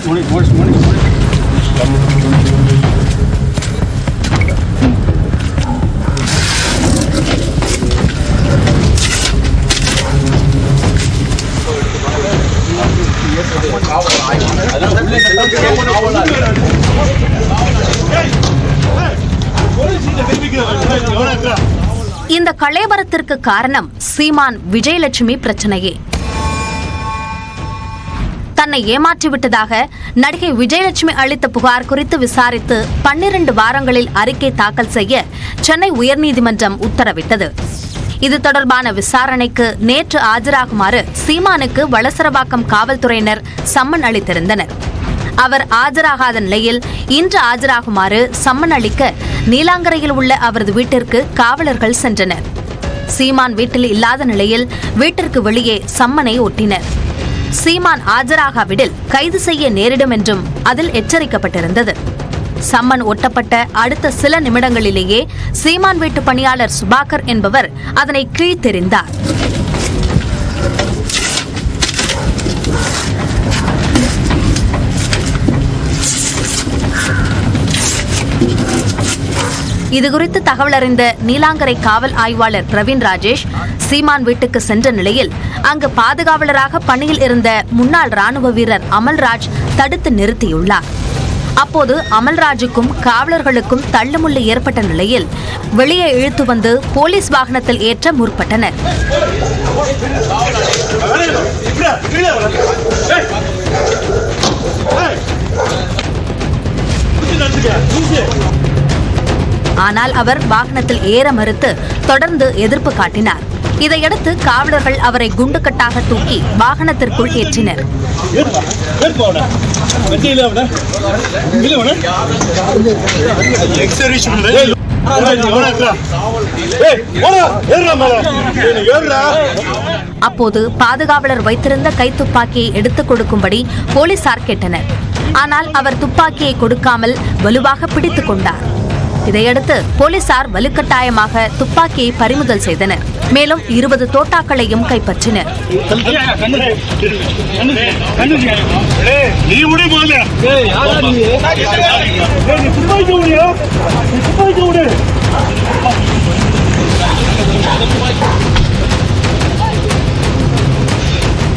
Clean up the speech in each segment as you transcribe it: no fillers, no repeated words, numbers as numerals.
இந்த கலேபரத்திற்கு காரணம் சீமான் விஜயலட்சுமி பிரச்சனையே. தன்னை ஏமாற்றிவிட்டதாக நடிகை விஜயலட்சுமி அளித்த புகார் குறித்து விசாரித்து 12 வாரங்களில் அறிக்கை தாக்கல் செய்ய சென்னை உயர்நீதிமன்றம் உத்தரவிட்டது. இது தொடர்பான விசாரணைக்கு நேற்று ஆஜராகுமாறு சீமானுக்கு வளசரவாக்கம் காவல்துறையினர் சம்மன் அளித்திருந்தனர். அவர் ஆஜராகாத நிலையில் இன்று ஆஜராகுமாறு சம்மன் அளிக்க நீலாங்கரையில் உள்ள அவரது வீட்டிற்கு காவலர்கள் சென்றனர். சீமான் வீட்டில் இல்லாத நிலையில் வீட்டிற்கு வெளியே சம்மனை ஒட்டினர். சீமான் ஆஜராகாவிடில் கைது செய்ய நேரிடும் என்றும் அதில் எச்சரிக்கப்பட்டிருந்தது. சம்மன் ஒட்டப்பட்ட அடுத்த சில நிமிடங்களிலேயே சீமான் வீட்டு பணியாளர் சுபாகர் என்பவர் அதனை கிழித்தெறிந்தார். இதுகுறித்து தகவல் அறிந்த நீலாங்கரை காவல் ஆய்வாளர் பிரவீன் ராஜேஷ் சீமான் வீட்டுக்கு சென்ற நிலையில் அங்கு பாதுகாவலராக பணியில் இருந்த முன்னாள் ராணுவ வீரர் அமல்ராஜ் தடுத்து நிறுத்தியுள்ளார். அப்போது அமல்ராஜுக்கும் காவலர்களுக்கும் தள்ளுமுள்ளு ஏற்பட்ட நிலையில் வெளியே இழுத்து வந்து போலீஸ் வாகனத்தில் ஏற்ற முற்பட்டனர். ஆனால் அவர் வாகனத்தில் ஏற மறுத்து தொடர்ந்து எதிர்ப்பு காட்டினார். இதையடுத்து காவலர்கள் அவரை குண்டுக்கட்டாக தூக்கி வாகனத்திற்குள் ஏற்றினர். அப்போது பாதுகாவலர் வைத்திருந்த கைத்துப்பாக்கியை எடுத்துக் கொடுக்கும்படி போலீசார் கேட்டனர். ஆனால் அவர் துப்பாக்கியை கொடுக்காமல் வலுவாக பிடித்துக் கொண்டார். இதையடுத்து போலீசார் வலுக்கட்டாயமாக துப்பாக்கியை பறிமுதல் செய்தனர். மேலும் 20 தோட்டாக்களையும் கைப்பற்றினர்.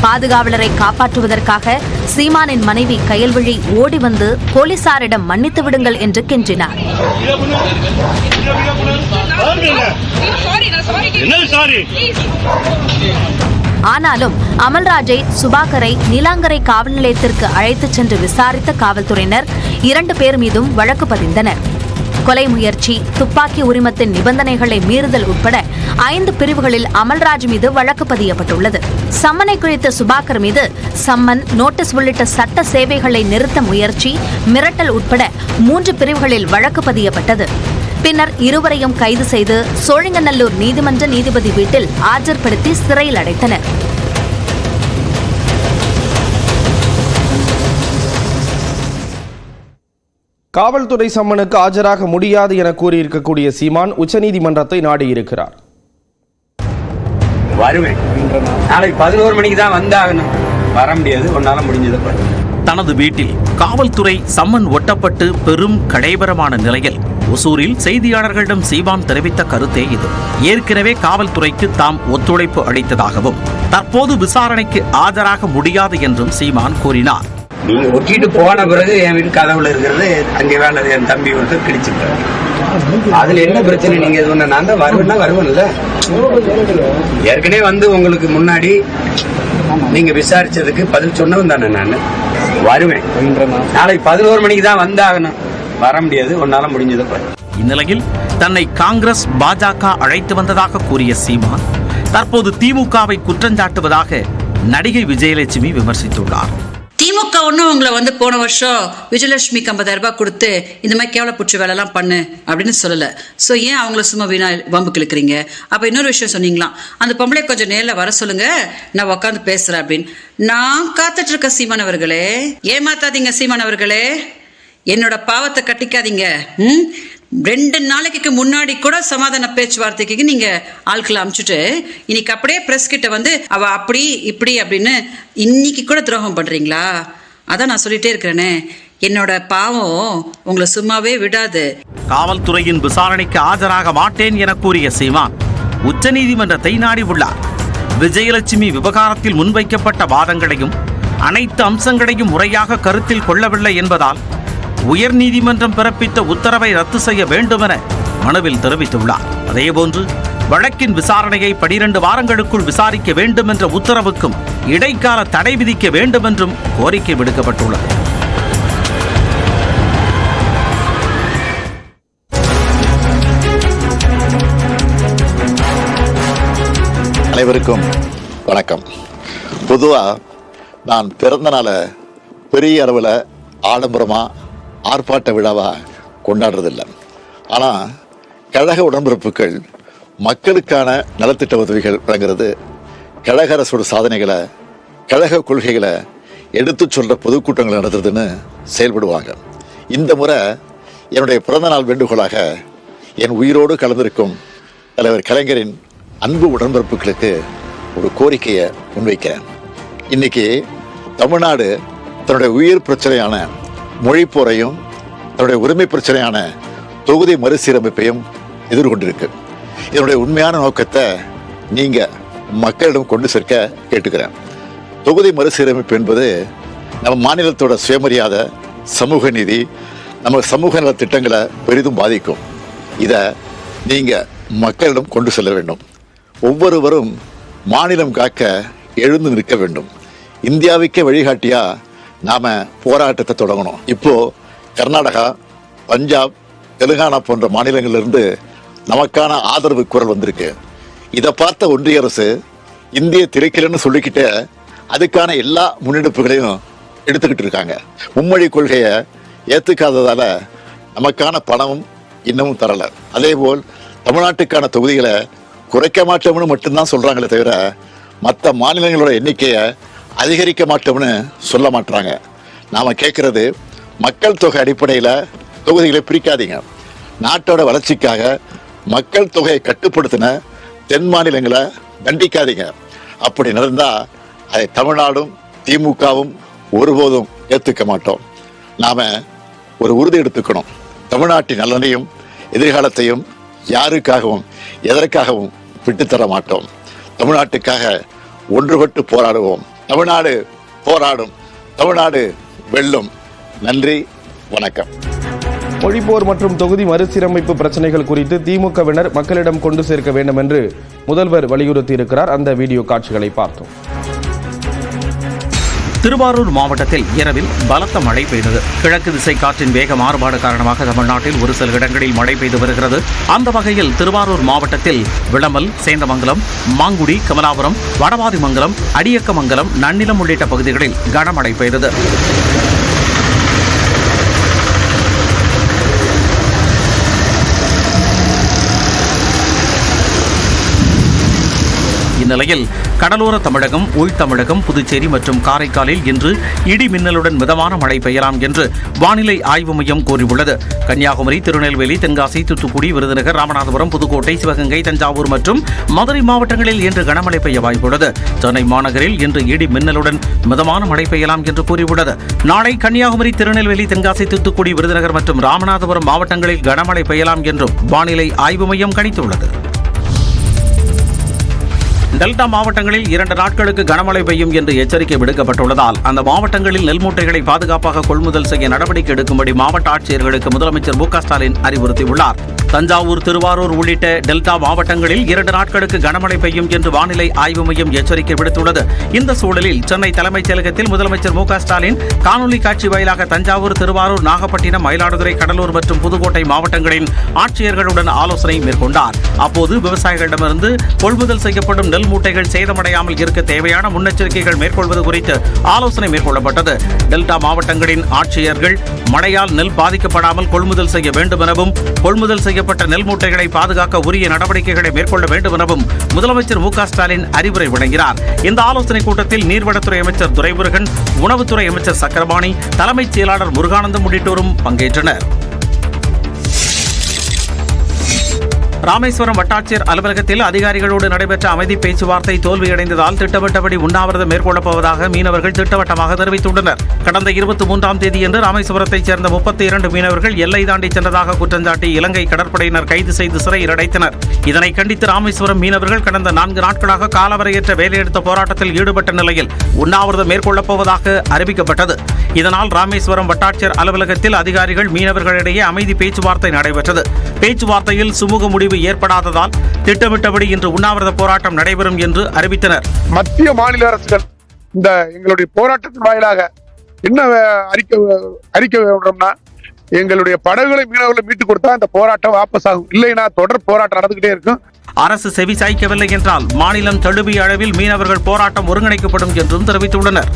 பாதுகாவலரை காப்பாற்றுவதற்காக சீமானின் மனைவி கயல்விழி ஓடி வந்து போலீசாரிடம் மன்னித்து விடுங்கள் என்று கெஞ்சினார். ஆனாலும் அமல்ராஜை சுபாகரை நீலாங்கரை காவல் நிலையத்திற்கு அழைத்துச் சென்று விசாரித்த காவல்துறையினர் 2 பேர் மீதும் வழக்கு பதிந்தனர். கொலை முயற்சி, துப்பாக்கி உரிமத்தின் நிபந்தனைகளை மீறுதல் உட்பட 5 பிரிவுகளில் அமல்ராஜ் மீது வழக்கு பதியப்பட்டுள்ளது. சம்மனை கிழித்த சுபாகர் மீது சம்மன், நோட்டீஸ் உள்ளிட்ட சட்ட சேவைகளை நிறுத்த முயற்சி, மிரட்டல் உட்பட 3 பிரிவுகளில் வழக்கு பதியப்பட்டது. பின்னர் இருவரையும் கைது செய்து சோழிங்கநல்லூர் நீதிமன்ற நீதிபதி வீட்டில் ஆஜர்படுத்தி சிறையில் அடைத்தனர். காவல்துறை சம்மனுக்கு ஆஜராக முடியாது என கூறியிருக்கக்கூடிய சீமான் உச்சநீதிமன்றத்தை நாடியிருக்கிறார். வருவேன், நாளைக்கு 11 மணிக்கு தான் வந்தாகணும், வர முடியாது, ஒன்னால முடிஞ்சது. தனது வீட்டில் காவல்துறை சம்மன் ஒட்டப்பட்டு பெரும் கடைபரமான நிலையில் ஒசூரில் செய்தியாளர்களிடம் சீமான் தெரிவித்த கருத்தே இது. ஏற்கனவே காவல்துறைக்கு தாம் ஒத்துழைப்பு அளித்ததாகவும் தற்போது விசாரணைக்கு ஆஜராக முடியாது என்றும் சீமான் கூறினார். நீங்க ஒட்டிட்டு போன பிறகு என் வீட்டு கதவுல இருக்கிறது அங்கே வேலை என் தம்பி ஒருத்தர் கிழிச்சுட்டாரு. அதுல என்ன பிரச்சனை? நீங்க இது ஒண்ணு நான் தான் வருவேன்னா வருவேன்ல. ஏற்கனவே வந்து உங்களுக்கு முன்னாடி நீங்க விசாரிச்சதுக்கு பதில் சொன்னவன் தானே நான். வருவேன், நாளைக்கு 11 மணிக்கு தான் வந்தாகணும், வர முடியாது, ஒன்னால முடிஞ்சது. இந்நிலையில் தன்னை காங்கிரஸ், பாஜக அழைத்து வந்ததாக கூறிய சீமான் தற்போது திமுகவை குற்றஞ்சாட்டுவதாக நடிகை விஜயலட்சுமி விமர்சித்துள்ளார். திமுக ஒன்றும் உங்களை வந்து போன வருஷம் விஜயலட்சுமிக்கு 50,000 ரூபாய் கொடுத்து இந்த மாதிரி கேவலப்புற்று வேலைலாம் பண்ணு அப்படின்னு சொல்லலை. ஸோ ஏன் அவங்கள சும்மா வீணா வம்புக்கு இழுக்கிறீங்க? அப்போ இன்னொரு விஷயம் சொன்னீங்களாம், அந்த பொம்பளை கொஞ்சம் நேரில் வர சொல்லுங்க, நான் உட்காந்து பேசுகிறேன் அப்படின்னு. நான் காத்துட்டு இருக்க சீமான் அவர்களே, ஏமாத்தாதீங்க சீமான் அவர்களே, என்னோட பாவத்தை கட்டிக்காதீங்க. 2 நாளைக்கு முன்னாடி கூட சமாதான பேச்சுவார்த்தைக்கு நீங்க ஆட்களை அனுப்பிச்சுட்டு இன்னைக்கு அப்படியே பிரஸ் கிட்ட வந்து அவ அப்படி இப்படி அப்படின்னு இன்னைக்கு கூட துரோகம் பண்றீங்களா? அதான் நான் சொல்லிட்டே இருக்கிறேனே, என்னோட பாவம் உங்களை சும்மாவே விடாது. காவல்துறையின் விசாரணைக்கு ஆஜராக மாட்டேன் என கூறிய சீமான் உச்சநீதிமன்றத்தை நாடி உள்ளார். விஜயலட்சுமி விவகாரத்தில் முன்வைக்கப்பட்ட வாதங்களையும் அனைத்து அம்சங்களையும் முறையாக கருத்தில் கொள்ளவில்லை என்பதால் உயர்நீதிமன்றம் பிறப்பித்த உத்தரவை ரத்து செய்ய வேண்டுமென மனுவில் தெரிவித்துள்ளார். அதேபோன்று வழக்கின் விசாரணையை 12 வாரங்களுக்குள் விசாரிக்க வேண்டும் என்ற உத்தரவுக்கும் இடைக்கால தடை விதிக்க வேண்டும் என்றும் கோரிக்கை விடுக்கப்பட்டுள்ளது. அனைவருக்கும் வணக்கம். பொதுவாக நான் பிறந்த நாளை பெரிய அளவில் ஆடம்பரமாக ஆர்ப்பாட்ட விழாவாக கொண்டாடுறதில்லை. ஆனால் கழக உடன்பிறப்புகள் மக்களுக்கான நலத்திட்ட உதவிகள் வழங்குறது, கழக அரசோட சாதனைகளை, கழக கொள்கைகளை எடுத்து சொல்கிற பொதுக்கூட்டங்கள் நடத்துறதுன்னு செயல்படுவாங்க. இந்த முறை என்னுடைய பிறந்தநாள் வேண்டுகோளாக என் உயிரோடு கலந்திருக்கும் தலைவர் கலைஞரின் அன்பு உடன்பிறப்புகளுக்கு ஒரு கோரிக்கையை முன்வைக்கிறேன். இன்னைக்கு தமிழ்நாடு தன்னுடைய உயிர் பிரச்சனையான மொழிப்போரையும் தன்னுடைய உரிமை பிரச்சனையான தொகுதி மறுசீரமைப்பையும் எதிர்கொண்டிருக்கு. இதனுடைய உண்மையான நோக்கத்தை நீங்கள் மக்களிடம் கொண்டு சேர்க்க கேட்டுக்கிறேன். தொகுதி மறுசீரமைப்பு என்பது நம்ம மாநிலத்தோட சுயமரியாதை, சமூக நீதி, நம்ம சமூக நல திட்டங்களை பெரிதும் பாதிக்கும். இதை நீங்கள் மக்களிடம் கொண்டு செல்ல வேண்டும். ஒவ்வொருவரும் மாநிலம் காக்க எழுந்து நிற்க வேண்டும். இந்தியாவுக்கே வழிகாட்டியா நாம போராட்டத்தை தொடங்கணும். இப்போ கர்நாடகா, பஞ்சாப், தெலுங்கானா போன்ற மாநிலங்களிலிருந்து நமக்கான ஆதரவு குரல் வந்திருக்கு. இதை பார்த்த ஒன்றிய அரசு இந்திய திரைக்கலன்னு சொல்லிக்கிட்டே அதுக்கான எல்லா முன்னெடுப்புகளையும் எடுத்துக்கிட்டு இருக்காங்க. மும்மொழி கொள்கையை ஏற்றுக்காததால நமக்கான பணமும் இன்னமும் தரலை. அதேபோல் தமிழ்நாட்டுக்கான தொகுதிகளை குறைக்க மாட்டோம்னு மட்டும்தான் சொல்றாங்களே தவிர மற்ற மாநிலங்களோட எண்ணிக்கையை அதிகரிக்க மாட்டோம்னு சொல்ல மாட்டாங்க. நாம கேட்கறது, மக்கள் தொகை அடிப்படையில் தொகுதிகளை பிரிக்காதீங்க. நாட்டோட வளர்ச்சிக்காக மக்கள் தொகையை கட்டுப்படுத்தின தென் மாநிலங்களை தண்டிக்காதீங்க. அப்படி நடந்தா அதை தமிழ்நாடும் திமுகவும் ஒருபோதும் ஏற்றுக்க மாட்டோம். நாம ஒரு உறுதி எடுத்துக்கணும். தமிழ்நாட்டின் நலனையும் எதிர்காலத்தையும் யாருக்காகவும் எதற்காகவும் விட்டுத்தர மாட்டோம். தமிழ்நாட்டுக்காக ஒன்றுபட்டு போராடுவோம். தமிழ்நாடு போராடும், தமிழ்நாடு வெல்லும். நன்றி, வணக்கம். மொழிப்போர் மற்றும் தொகுதி மறுசீரமைப்பு பிரச்சனைகள் குறித்து திமுகவினர் மக்களிடம் கொண்டு சேர்க்க வேண்டும் என்று முதல்வர் வலியுறுத்தி இருக்கிறார். அந்த வீடியோ காட்சிகளை பார்த்தோம். திருவாரூர் மாவட்டத்தில் இரவில் பலத்த மழை பெய்தது. கிழக்கு திசை காற்றின் வேக மாறுபாடு காரணமாக தமிழ்நாட்டில் ஒரு சில இடங்களில் மழை பெய்து வருகிறது. அந்த வகையில் திருவாரூர் மாவட்டத்தில் விளமல், சேந்தமங்கலம், மாங்குடி, கமலாபுரம், வடவாதிமங்கலம், அடியக்கமங்கலம், நன்னிலம் உள்ளிட்ட பகுதிகளில் கனமழை பெய்தது. இந்நிலையில் கடலோர தமிழகம், உள்தமிழகம், புதுச்சேரி மற்றும் காரைக்காலில் இன்று இடி மின்னலுடன் மிதமான மழை பெய்யலாம் என்று வானிலை ஆய்வு மையம் கூறியுள்ளது. கன்னியாகுமரி, திருநெல்வேலி, தென்காசி, தூத்துக்குடி, விருதுநகர், ராமநாதபுரம், புதுக்கோட்டை, சிவகங்கை, தஞ்சாவூர் மற்றும் மதுரை மாவட்டங்களில் இன்று கனமழை பெய்ய வாய்ப்புள்ளது. சென்னை மாநகரில் இன்று இடி மின்னலுடன் மிதமான மழை பெய்யலாம் என்று கூறியுள்ளது. நாளை கன்னியாகுமரி, திருநெல்வேலி, தென்காசி, தூத்துக்குடி, விருதுநகர் மற்றும் ராமநாதபுரம் மாவட்டங்களில் கனமழை பெய்யலாம் என்றும் வானிலை ஆய்வு மையம் கணித்துள்ளது. டெல்டா மாவட்டங்களில் 2 நாட்களுக்கு கனமழை பெய்யும் என்று எச்சரிக்கை விடுக்கப்பட்டுள்ளதால் அந்த மாவட்டங்களில் நெல் மூட்டைகளை பாதுகாப்பாக கொள்முதல் செய்ய நடவடிக்கை எடுக்கும்படி மாவட்ட ஆட்சியர்களுக்கு முதலமைச்சர் மு க ஸ்டாலின் அறிவுறுத்தியுள்ளார். தஞ்சாவூர், திருவாரூர் உள்ளிட்ட டெல்டா மாவட்டங்களில் 2 நாட்களுக்கு கனமழை பெய்யும் என்று வானிலை ஆய்வு மையம் எச்சரிக்கை விடுத்துள்ளது. இந்த சூழலில் சென்னை தலைமைச் செயலகத்தில் முதலமைச்சர் மு க ஸ்டாலின் காணொலி காட்சி வாயிலாக தஞ்சாவூர், திருவாரூர், நாகப்பட்டினம், மயிலாடுதுறை, கடலூர் மற்றும் புதுக்கோட்டை மாவட்டங்களின் ஆட்சியர்களுடன் ஆலோசனை மேற்கொண்டார். அப்போது விவசாயிகளிடமிருந்து கொள்முதல் செய்யப்படும் நெல் மூட்டைகள் சேதமடையாமல் இருக்க தேவையான முன்னெச்சரிக்கைகள் மேற்கொள்வது குறித்து ஆலோசனை மேற்கொள்ளப்பட்டது. டெல்டா மாவட்டங்களின் ஆட்சியர்கள் மழையால் நெல் பாதிக்கப்படாமல் கொள்முதல் செய்ய வேண்டும் எனவும், கொள்முதல் செய்யப்பட்ட நெல் மூட்டைகளை பாதுகாக்க உரிய நடவடிக்கைகளை மேற்கொள்ள வேண்டும் எனவும் முதலமைச்சர் மு க ஸ்டாலின் அறிவுரை வழங்கினார். இந்த ஆலோசனைக் கூட்டத்தில் நீர்வளத்துறை அமைச்சர் துரைமுருகன், உணவுத்துறை அமைச்சர் சக்கரபாணி, தலைமைச் செயலாளர் முருகானந்தம் உள்ளிட்டோரும் பங்கேற்றனர். ராமேஸ்வரம் வட்டாட்சியர் அலுவலகத்தில் அதிகாரிகளோடு நடைபெற்ற அமைதி பேச்சுவார்த்தை தோல்வியடைந்ததால் திட்டமிட்டபடி உண்ணாவிரதம் மேற்கொள்ளப் போவதாக மீனவர்கள் திட்டவட்டமாக தெரிவித்துள்ளனர். கடந்த 23ஆம் தேதியன்று ராமேஸ்வரத்தைச் சேர்ந்த 32 மீனவர்கள் எல்லை தாண்டி சென்றதாக குற்றஞ்சாட்டி இலங்கை கடற்படையினர் கைது செய்து சிறையில் அடைத்தனர். இதனை கண்டித்து ராமேஸ்வரம் மீனவர்கள் கடந்த 4 நாட்களாக காலவரையற்ற வேலைநிறுத்த போராட்டத்தில் ஈடுபட்ட நிலையில் உண்ணாவிரதம் மேற்கொள்ளப் போவதாக அறிவிக்கப்பட்டது. இதனால் ராமேஸ்வரம் வட்டாட்சியர் அலுவலகத்தில் அதிகாரிகள் மீனவர்களிடையே அமைதி பேச்சுவார்த்தை நடைபெற்றது. பேச்சுவார்த்தையில் சுமூக முடிவு ஏற்படாததால் திட்டமிட்டபடி இன்று உண்ணாவிரத போராட்டம் நடைபெறும் என்று அறிவித்தனர். மத்திய மாநில அரசுகள் இந்த எங்களுடைய போராட்டத்தின் வாயிலாக என்ன அறிக்கை விடுறோம்னா, எங்களுடைய படகுகளை மீனவர்களை மீட்டுக் கொடுத்தா இந்த போராட்டம் வாபஸ் ஆகும், இல்லைன்னா தொடர் போராட்டம் நடந்துகிட்டே இருக்கும். அரசு செவி சாய்க்கவில்லை என்றால் மாநிலம் தழுவிய அளவில் மீனவர்கள் போராட்டம் ஒருங்கிணைக்கப்படும் என்றும் தெரிவித்துள்ளனர்.